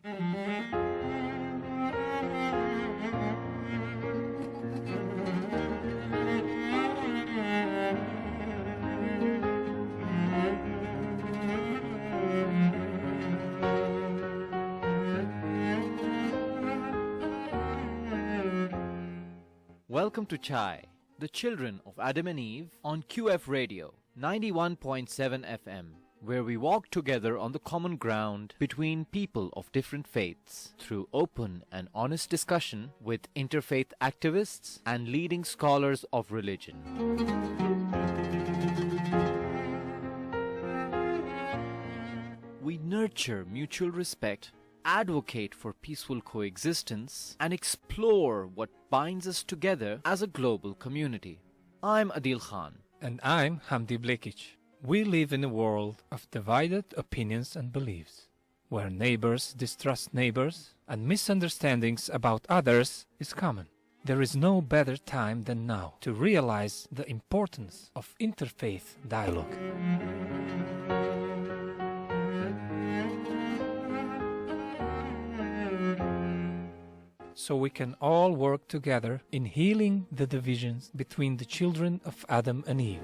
Welcome to Chai, the children of Adam and Eve on QF Radio 91.7 FM, where we walk together on the common ground between people of different faiths through open and honest discussion with interfaith activists and leading scholars of religion. We nurture mutual respect, advocate for peaceful coexistence, and explore what binds us together as a global community. I'm Adil Khan. And I'm Hamdi Blekic. We live in a world of divided opinions and beliefs, where neighbors distrust neighbors and misunderstandings about others is common. There is no better time than now to realize the importance of interfaith dialogue. So we can all work together in healing the divisions between the children of Adam and Eve.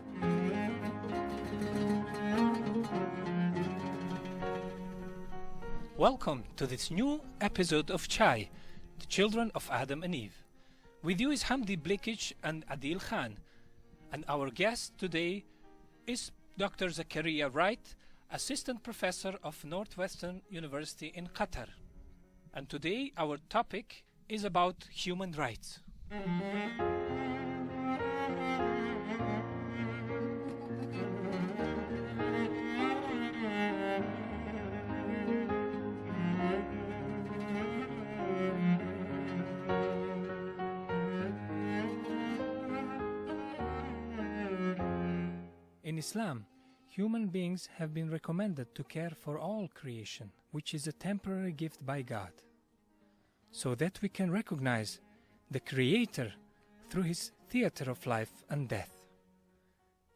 Welcome to this new episode of Chai, the children of Adam and Eve. With you is Hamdi Blekic and Adil Khan, and our guest today is Dr. Zachary Wright, Assistant Professor of Northwestern University in Qatar. And today our topic is about human rights. In Islam, human beings have been recommended to care for all creation, which is a temporary gift by God, so that we can recognize the Creator through His theater of life and death.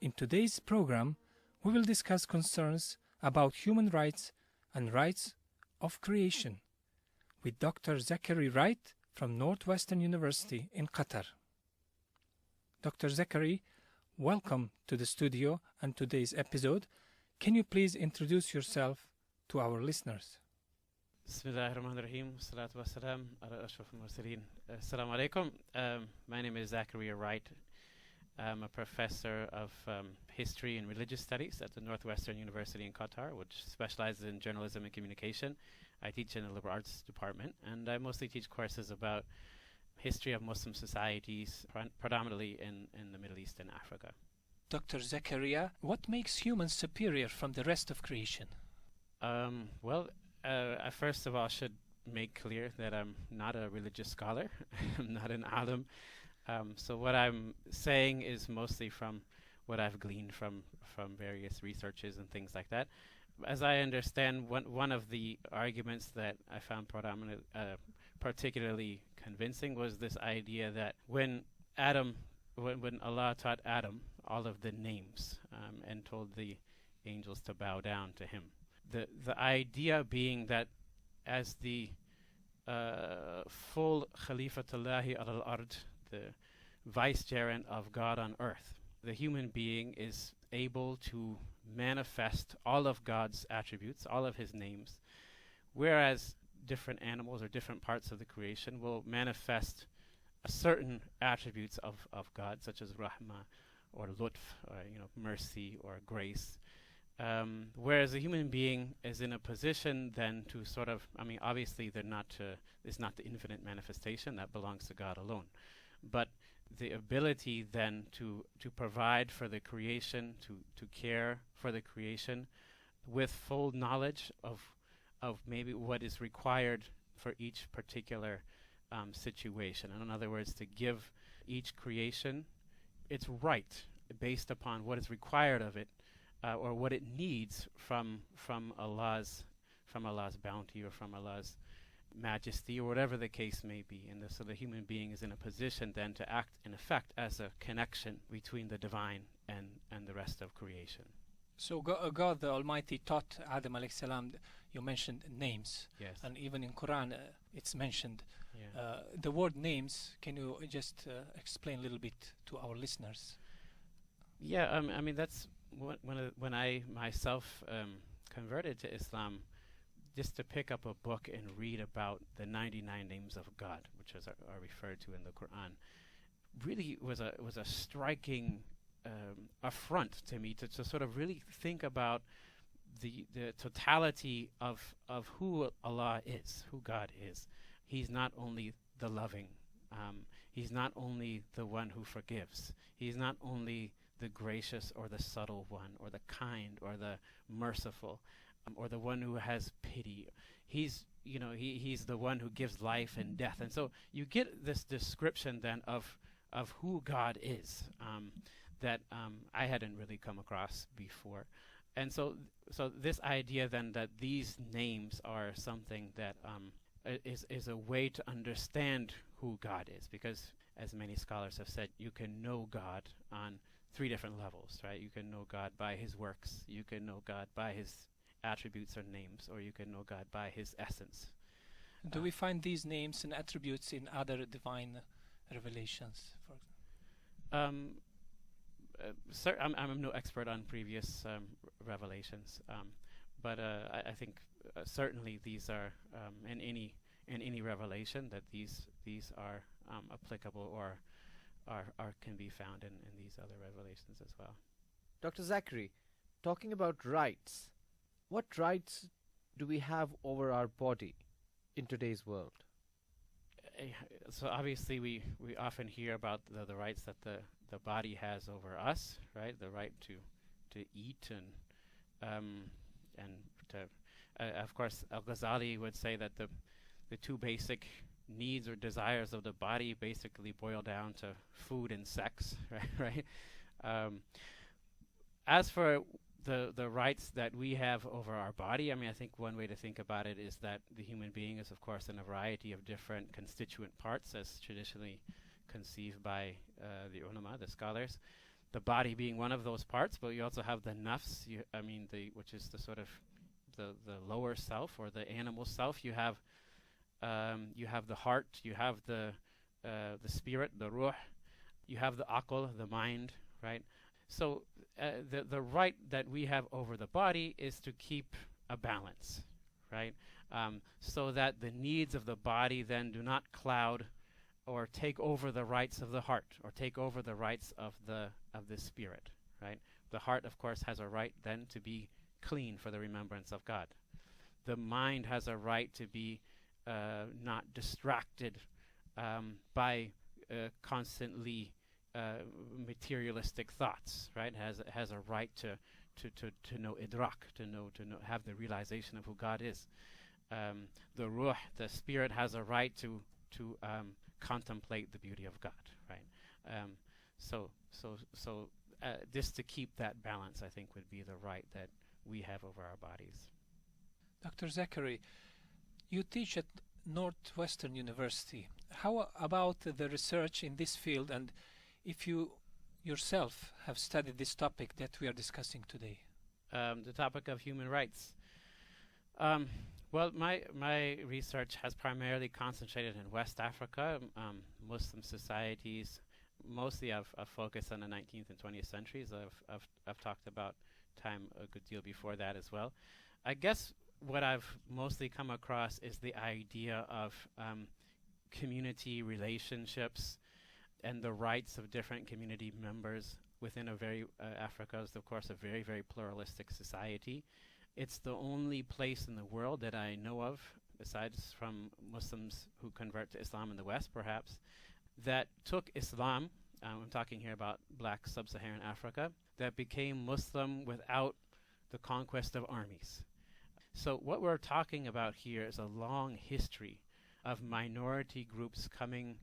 In today's program, we will discuss concerns about human rights and rights of creation with Dr. Zachary Wright from Northwestern University in Qatar. Dr. Zachary, welcome to the studio and today's episode. Can you please introduce yourself to our listeners? Bismillahirrahmanirrahim. Salatu wassalam ala ashraf al-mursalin. Assalamu alaikum. My name is Zachary Wright. I'm a professor of history and religious studies at the Northwestern University in Qatar, which specializes in journalism and communication. I teach in the liberal arts department, and I mostly teach courses about history of Muslim societies, predominantly in the Middle East and Africa. Dr. Zachariah, what makes humans superior from the rest of creation? I first of all should make clear that I'm not a religious scholar. I'm not an alim. So what I'm saying is mostly from what I've gleaned from various researches and things like that. As I understand, one of the arguments that I found particularly convincing was this idea that when Allah taught Adam all of the names and told the angels to bow down to him, the idea being that as the full Khalifatullahi al-Ard, the vicegerent of God on earth, the human being is able to manifest all of God's attributes, all of his names, whereas different animals or different parts of the creation will manifest certain attributes of God, such as Rahma or Lutf, or mercy or grace. Whereas a human being is in a position then to sort of, obviously it's not the infinite manifestation, that belongs to God alone. But the ability then to provide for the creation, to care for the creation with full knowledge of maybe what is required for each particular situation. And in other words, to give each creation its right based upon what is required of it, or what it needs from Allah's bounty or from Allah's majesty, or whatever the case may be. And so the human being is in a position then to act in effect as a connection between the divine and the rest of creation. So God the Almighty taught Adam alayhi salam, you mentioned names, Yes. and even in Quran it's mentioned. Yeah. The word names, can you just explain a little bit to our listeners? Yeah, I mean that's when I myself converted to Islam, just to pick up a book and read about the 99 names of God, which are referred to in the Quran, really was a striking affront to me to sort of really think about the totality of who Allah is, who God is. He's not only the loving, He's not only the one who forgives, He's not only the gracious or the subtle one, or the kind or the merciful, or the one who has pity. He's he's the one who gives life and death. And so you get this description then of who God is, that I hadn't really come across before. And so this idea then that these names are something that is a way to understand who God is, because as many scholars have said, you can know God on three different levels, right? You can know God by His works, you can know God by His attributes or names, or you can know God by His essence. Do we find these names and attributes in other divine revelations? I'm no expert on previous revelations, but I think certainly these are in any revelation that these are applicable or can be found in these other revelations as well. Dr. Zachary, talking about rights, what rights do we have over our body in today's world? So obviously we often hear about the rights that the body has over us, right? The right to eat and to of course Al-Ghazali would say that the two basic needs or desires of the body basically boil down to food and sex, right? As for the rights that we have over our body, I mean, I think one way to think about it is that the human being is, of course, in a variety of different constituent parts, as traditionally conceived by the ulama, the scholars. The body being one of those parts, but you also have the nafs, which is the sort of the lower self or the animal self. You have the heart, you have the spirit, the ruh, you have the aql, the mind, right? So the right that we have over the body is to keep a balance, right? So that the needs of the body then do not cloud or take over the rights of the heart, or take over the rights of the spirit, right? The heart, of course, has a right then to be clean for the remembrance of God. The mind has a right to be not distracted by constantly materialistic thoughts, right? Has a right to know idrak, to know have the realization of who God is. The ruh, the spirit, has a right to contemplate the beauty of God, right? So just to keep that balance, I think, would be the right that we have over our bodies. Dr. Zachary, you teach at Northwestern University. How about the research in this field, and if you yourself have studied this topic that we are discussing today? The topic of human rights. Well, my research has primarily concentrated in West Africa, Muslim societies. Mostly I've focused on the 19th and 20th centuries. I've talked about time a good deal before that as well. I guess what I've mostly come across is the idea of community relationships and the rights of different community members within a very Africa is, of course, a very, very pluralistic society. It's the only place in the world that I know of, besides from Muslims who convert to Islam in the West, perhaps, that took Islam, I'm talking here about black sub-Saharan Africa, that became Muslim without the conquest of armies. So what we're talking about here is a long history of minority groups coming,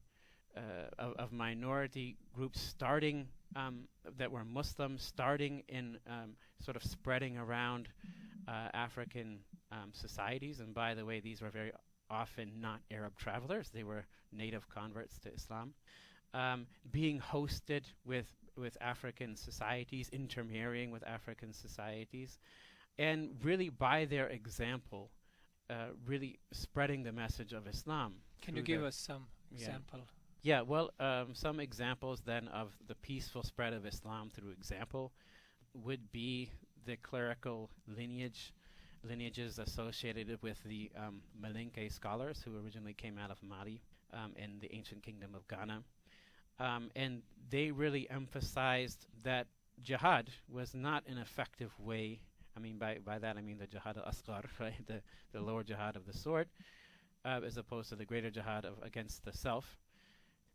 of minority groups starting, that were Muslim, starting in sort of spreading around African societies. And by the way, these were very often not Arab travelers. They were native converts to Islam. Being hosted with with African societies, intermarrying with African societies, and really by their example, really spreading the message of Islam. Can you give us some example? Yeah, well, some examples then of the peaceful spread of Islam through example would be the clerical lineages associated with the Malinke scholars who originally came out of Mali in the ancient kingdom of Ghana. And they really emphasized that jihad was not an effective way. I mean, by that I mean the jihad al-asghar, right? The lower jihad of the sword, as opposed to the greater jihad against the self.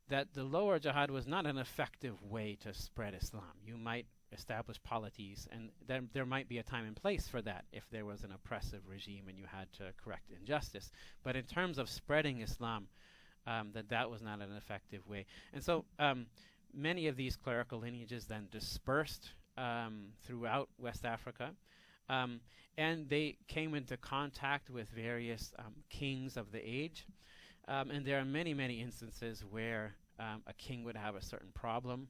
That the lower jihad was not an effective way to spread Islam. You might establish polities, and then there might be a time and place for that if there was an oppressive regime and you had to correct injustice. But in terms of spreading Islam, that was not an effective way. And so many of these clerical lineages then dispersed throughout West Africa, and they came into contact with various kings of the age. And there are many, many instances where a king would have a certain problem,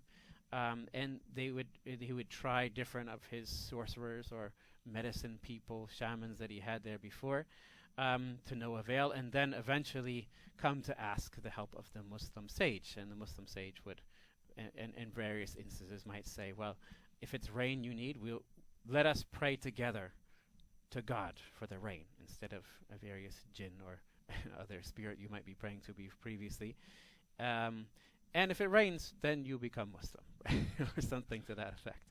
and he would try different of his sorcerers or medicine people, shamans that he had there before, to no avail, and then eventually come to ask the help of the Muslim sage. And the Muslim sage would, in various instances, might say, well, if it's rain you need, let us pray together to God for the rain, instead of a various jinn or other spirit you might be praying to previously. And if it rains, then you become Muslim, or something to that effect.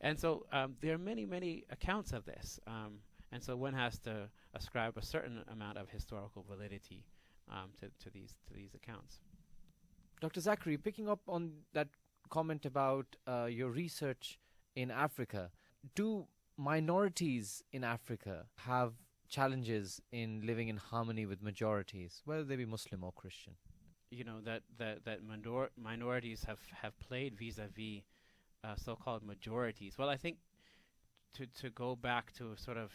And so there are many, many accounts of this. And so one has to ascribe a certain amount of historical validity to these accounts. Dr. Zachary, picking up on that comment about your research in Africa, do minorities in Africa have challenges in living in harmony with majorities, whether they be Muslim or Christian? You know, that minorities have played vis-a-vis so-called majorities. Well, I think to go back to sort of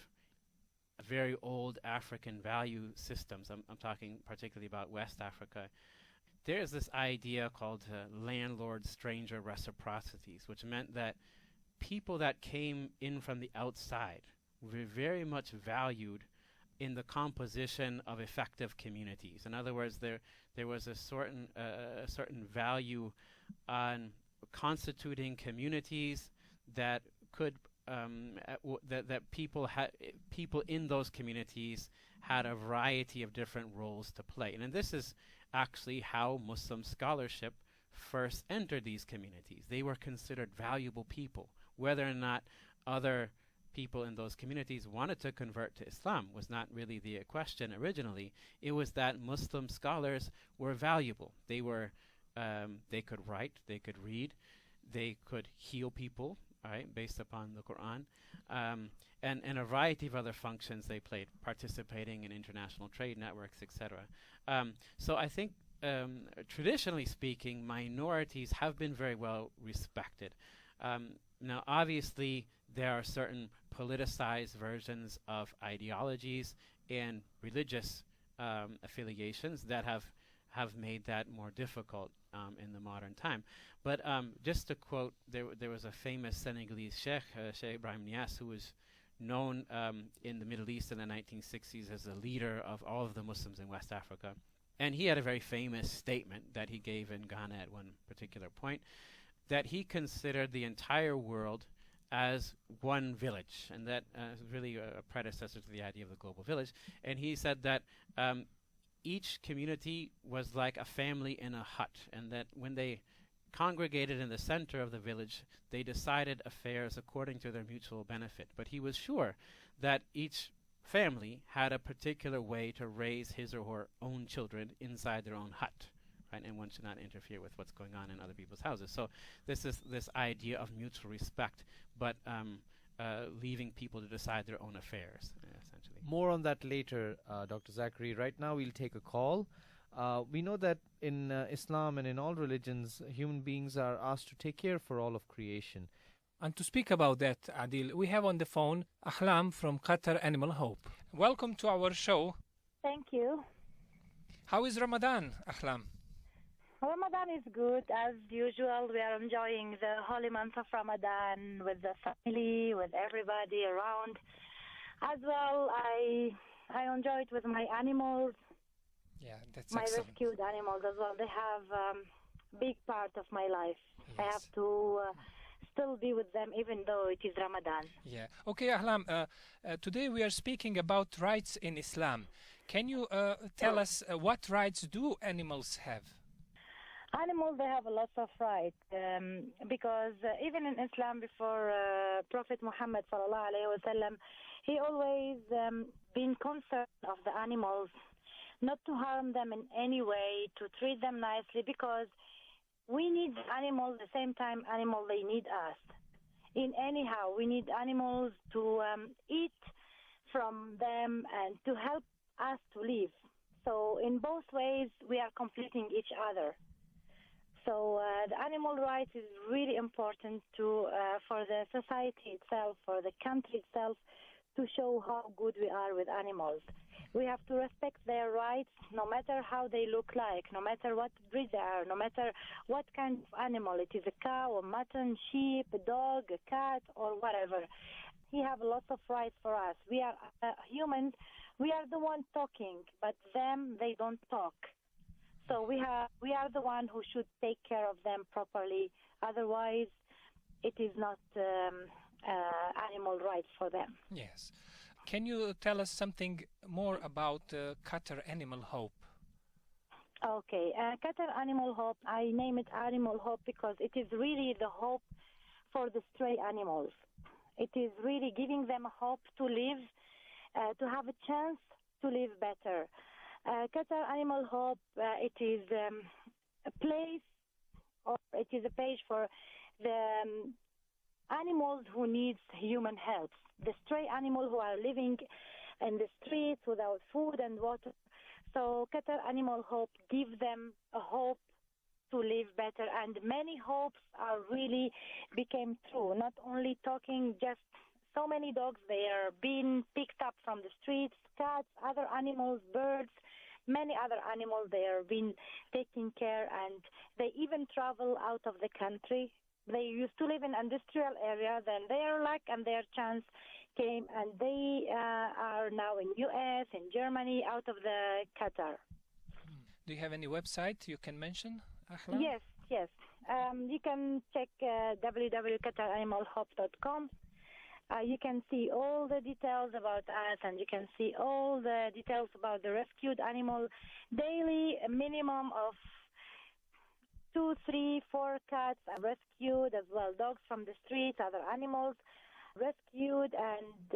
very old African value systems, I'm talking particularly about West Africa, there's this idea called landlord-stranger reciprocities, which meant that people that came in from the outside were very much valued in the composition of effective communities. In other words, there was a certain value on constituting communities that could that people in those communities had a variety of different roles to play. And this is actually how Muslim scholarship first entered these communities. They were considered valuable people. Whether or not other people in those communities wanted to convert to Islam was not really the question originally. It was that Muslim scholars were valuable. They could write, they could read, they could heal people, right, based upon the Quran, and a variety of other functions they played, participating in international trade networks, etc. So I think, traditionally speaking, minorities have been very well respected. Now, obviously, there are certain politicized versions of ideologies and religious affiliations that have made that more difficult in the modern time. But just to quote, there was a famous Senegalese sheikh, Sheikh Ibrahim Niass, who was known in the Middle East in the 1960s as the leader of all of the Muslims in West Africa. And he had a very famous statement that he gave in Ghana at one particular point, that he considered the entire world as one village, and that is really a predecessor to the idea of the global village. And he said that each community was like a family in a hut, and that when they congregated in the center of the village, they decided affairs according to their mutual benefit. But he was sure that each family had a particular way to raise his or her own children inside their own hut. Right, and one should not interfere with what's going on in other people's houses. So this is this idea of mutual respect, but leaving people to decide their own affairs, essentially. More on that later, Dr. Zachary. Right now we'll take a call. We know that in Islam and in all religions, human beings are asked to take care for all of creation. And to speak about that, Adil, we have on the phone Ahlam from Qatar Animal Hope. Welcome to our show. Thank you. How is Ramadan, Ahlam? Ramadan is good as usual. We are enjoying the holy month of Ramadan with the family, with everybody around. As well, I enjoy it with my animals, Yeah, that's my excellent. rescued animals as well. They have big part of my life. I have Yes. to still be with them even though it is Ramadan. Yeah. Okay, Ahlam. Today we are speaking about rights in Islam. Can you tell us what rights do animals have? Animals, they have a lot of rights because even in Islam, before Prophet Muhammad sallallahu alaihi wasallam, he always been concerned of the animals, not to harm them in any way, to treat them nicely, because we need animals the same time animals they need us. In anyhow, we need animals to eat from them and to help us to live. So in both ways, we are completing each other. So the animal rights is really important for the society itself, for the country itself, to show how good we are with animals. We have to respect their rights, no matter how they look like, no matter what breed they are, no matter what kind of animal. It is a cow, a mutton, sheep, a dog, a cat, or whatever. He have lots of rights for us. We are humans. We are the one talking, but them, they don't talk. So we are the one who should take care of them properly. Otherwise, it is not animal rights for them. Yes. Can you tell us something more about Qatar Animal Hope? Okay, Qatar Animal Hope, I name it Animal Hope because it is really the hope for the stray animals. It is really giving them a hope to live, to have a chance to live better. Qatar Animal Hope, it is a place, or it is a page for the animals who need human help. The stray animals who are living in the streets without food and water. So Qatar Animal Hope gives them a hope to live better, and many hopes are really became true. Not only talking, just so many dogs, they are being picked up from the streets, cats, other animals, birds, many other animals, they are being taken care, and they even travel out of the country. They used to live in industrial area, then their luck and their chance came, and they are now in US, in Germany, out of the Qatar. Do you have any website you can mention, Ahlam? Yes. You can check www.qataranimalhope.com. You can see all the details about us, and you can see all the details about the rescued animal. Daily, a minimum of 2, 3, 4 cats are rescued, as well dogs from the streets, other animals rescued and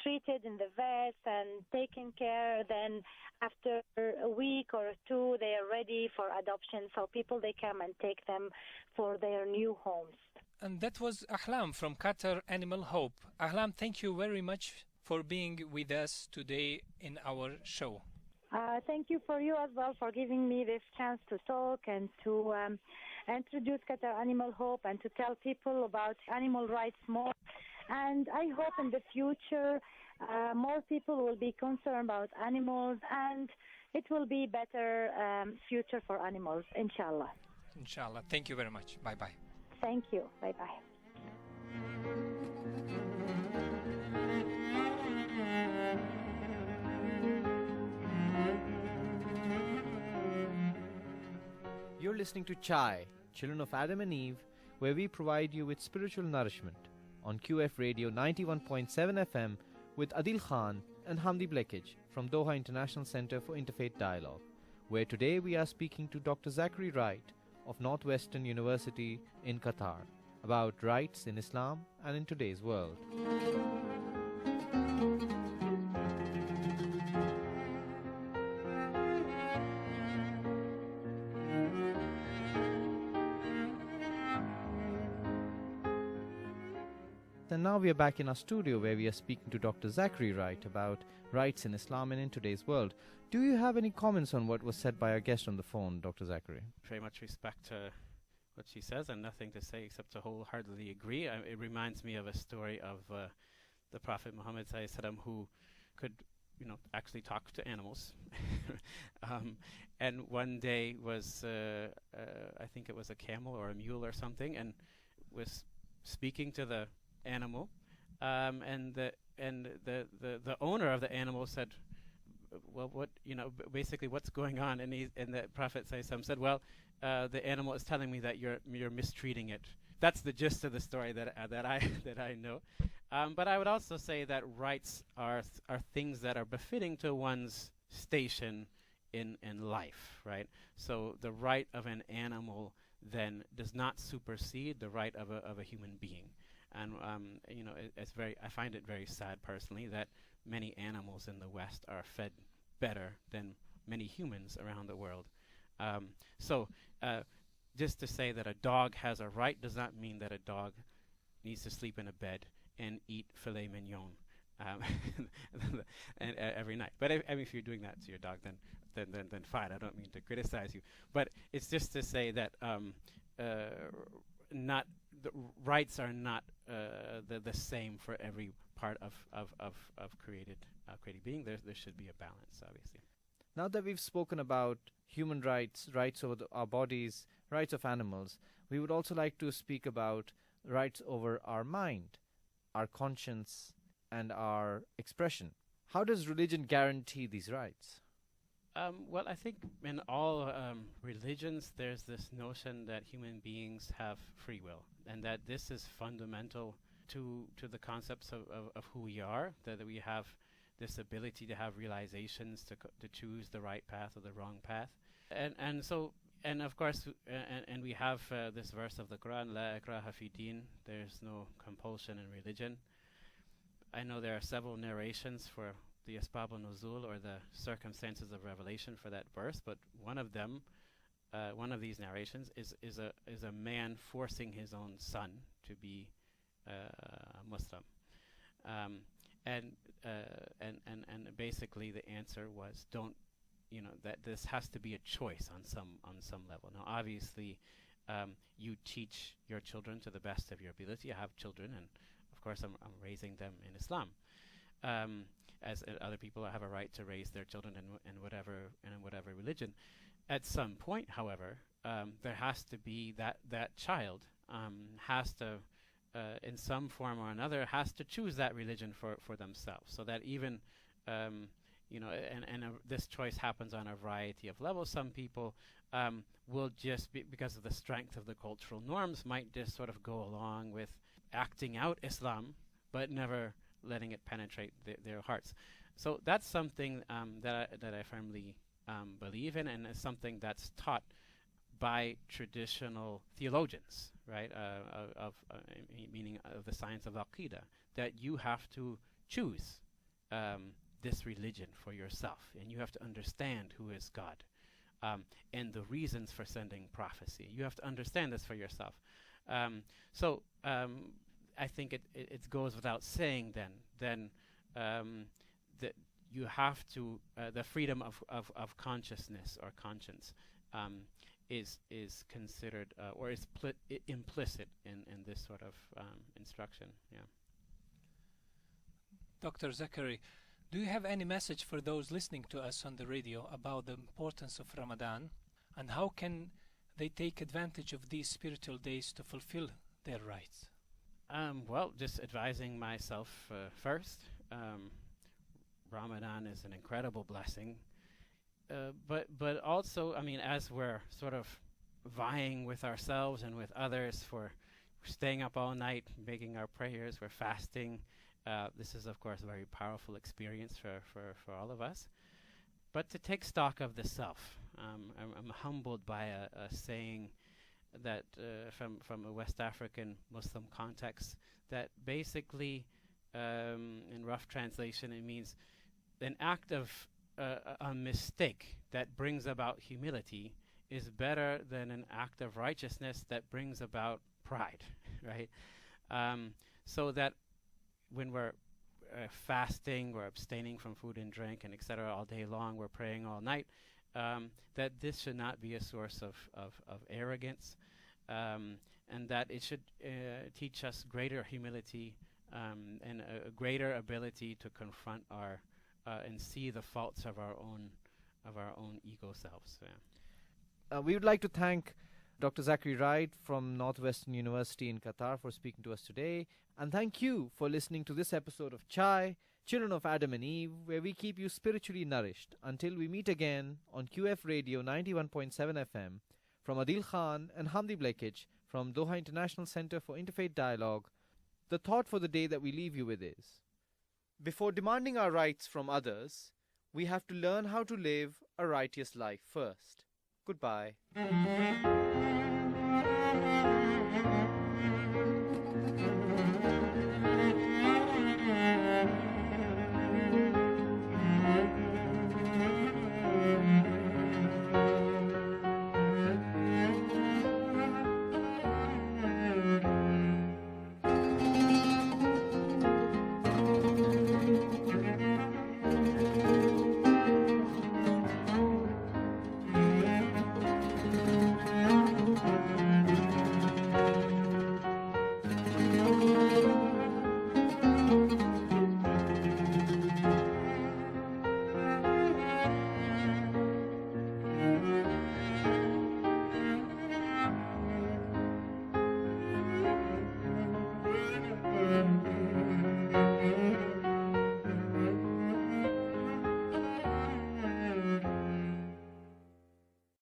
treated in the vets and taken care. Then after a week or two, they are ready for adoption. So people, they come and take them for their new homes. And that was Ahlam from Qatar Animal Hope. Ahlam, thank you very much for being with us today in our show. Thank you for you as well for giving me this chance to talk and to introduce Qatar Animal Hope and to tell people about animal rights more. And I hope in the future more people will be concerned about animals, and it will be better future for animals, inshallah. Inshallah. Thank you very much. Bye-bye. Thank you. Bye-bye. You're listening to Chai, Children of Adam and Eve, where we provide you with spiritual nourishment on QF Radio 91.7 FM with Adil Khan and Hamdi Blekage from Doha International Center for Interfaith Dialogue, where today we are speaking to Dr. Zachary Wright of Northwestern University in Qatar about rights in Islam and in today's world. And now we are back in our studio where we are speaking to Dr. Zachary Wright about rights in Islam and in today's world. Do you have any comments on what was said by our guest on the phone, Dr. Zachary? Very much respect to what she says, and nothing to say except to wholeheartedly agree. It reminds me of a story of the Prophet Muhammad ﷺ, who could, actually talk to animals. and one day was I think it was a camel or a mule or something, and was speaking to the animal, and the owner of the animal said, well, what, basically what's going on? And the Prophet said, well, the animal is telling me that you're mistreating it. That's the gist of the story that I know. But I would also say that rights are things that are befitting to one's station in life, right? So the right of an animal then does not supersede the right of a human being. And I find it very sad personally that many animals in the West are fed better than many humans around the world. Just to say that a dog has a right does not mean that a dog needs to sleep in a bed and eat filet mignon every night. But if you're doing that to your dog, then fine. I don't mean to criticize you, but it's just to say that not the rights are not the same for every part of created being. There should be a balance, obviously. Now that we've spoken about human rights, rights over our bodies, rights of animals, we would also like to speak about rights over our mind, our conscience, and our expression. How does religion guarantee these rights? Well, I think in all religions, there's this notion that human beings have free will, and that this is fundamental to the concepts of who we are, that we have this ability to have realizations to choose the right path or the wrong path. And of course, and we have this verse of the Quran, La ikraha fi din, there's no compulsion in religion. I know there are several narrations for the Asbab al-Nuzul, or the circumstances of revelation for that verse, but one of them, one of these narrations is a man forcing his own son to be Muslim, and basically the answer was that this has to be a choice on some level. Now, obviously, you teach your children to the best of your ability. I have children, and of course, I'm raising them in Islam. As other people have a right to raise their children in whatever religion. At some point, however, there has to be that child has to, in some form or another, has to choose that religion for themselves. So that even, this choice happens on a variety of levels. Some people will just be, because of the strength of the cultural norms, might just sort of go along with acting out Islam, but never letting it penetrate their hearts. So that's something that I firmly believe in, and is something that's taught by traditional theologians, right? Meaning of the science of Aqidah, that you have to choose this religion for yourself, and you have to understand who is God, and the reasons for sending prophecy. You have to understand this for yourself. I think it goes without saying then that you have to the freedom of consciousness or conscience is considered or is implicit in this sort of instruction. Yeah. Dr. Zachary, do you have any message for those listening to us on the radio about the importance of Ramadan, and how can they take advantage of these spiritual days to fulfill their rights? Well, just advising myself first. Ramadan is an incredible blessing, but also, I mean, as we're sort of vying with ourselves and with others for staying up all night, making our prayers, we're fasting. This is, of course, a very powerful experience for all of us. But to take stock of the self, I'm humbled by a saying that from a West African Muslim context, that basically, in rough translation, it means an act of a mistake that brings about humility is better than an act of righteousness that brings about pride, right? So that when we're fasting, we're abstaining from food and drink and etc. all day long, we're praying all night, that this should not be a source of arrogance, and that it should teach us greater humility and a greater ability to confront our and see the faults of our own of our own ego selves. We would like to thank Dr. Zachary Wright from Northwestern University in Qatar for speaking to us today. And thank you for listening to this episode of Chai, Children of Adam and Eve, where we keep you spiritually nourished. Until we meet again on QF Radio 91.7 FM, from Adil Khan and Hamdi Blekic from Doha International Center for Interfaith Dialogue, the thought for the day that we leave you with is: before demanding our rights from others, we have to learn how to live a righteous life first. Goodbye.